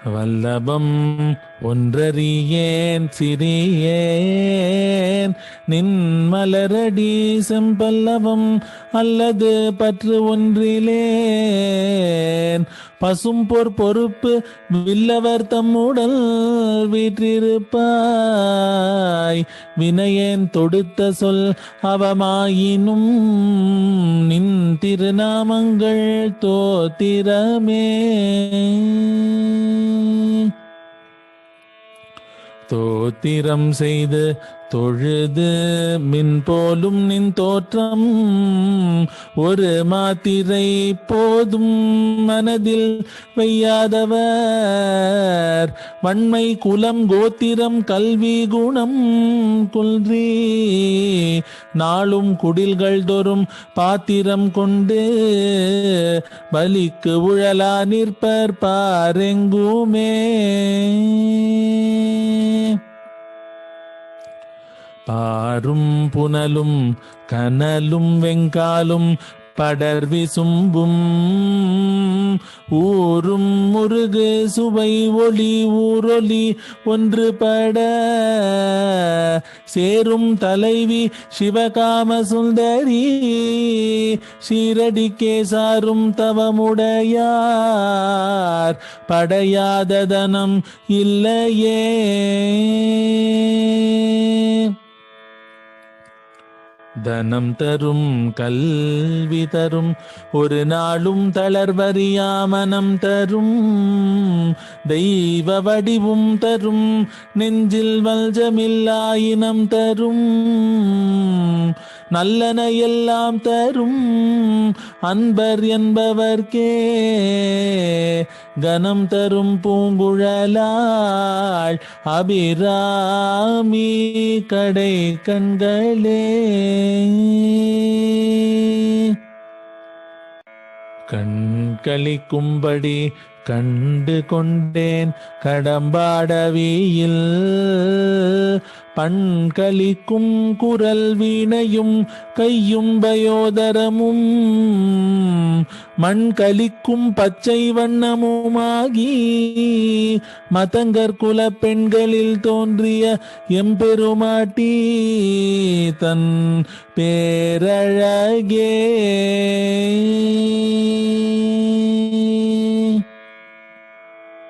வல்லபம் ஒன்றறியேன் சிறியேன் நின் மலரடி செம்பல்லவம் அல்லது பற்று ஒன்றிலேன் பசும்பொற் பொறுப்பு வில்லவர் தம்முடல் வீற்றிருப்பாய் வினையேன் தொடுத்த சொல் அவமாயினும் நின் திருநாமங்கள் தோத்திரமே தோத்திரம் செய்து தொழுது மின் போலும் நின் தோற்றம் ஒரு மாத்திரை போதும் மனதில் வையாதவர் வன்மை குலம் கோத்திரம் கல்வி குணம் குல்றி நாளும் குடில்கள் தோறும் பாத்திரம் கொண்டு பலிக்கு உழலா நிற்பர் பாரெங்குமே பாரும் புனலும் கனலும் வெங்காலும் படர்விசும்பும் ஊரும் முருகு சுவை ஒளி ஊரொலி ஒன்றுபட சேரும் தலைவி சிவகாம சுந்தரி ஷீரடிக்கே சாரும் தவமுடையார் படையாத தனம் இல்லையே தனம் தரும் கல்வி தரும் ஒரு நாளும் தளர்வறியாமனம் தரும் தெய்வ வடிவும் தரும் நெஞ்சில் வல்ஜமில்லாயினம் தரும் நல்லன எல்லாம் தரும் அன்பர் என்பவர்க்கே கனம் தரும் பூங்குழலாள் அபிராமி கடை கண்களே கண்களிக்கும்படி கண்டு கொண்டேன் கடம்பாடவியில் பண்களிக்கும் குரல் வீணையும் கையும் பயோதரமும் மண்களிக்கும் பச்சை வண்ணமுமாகி மதங்கற்குல பெண்களில் தோன்றிய எம்பெருமாட்டி தன் பேரழகே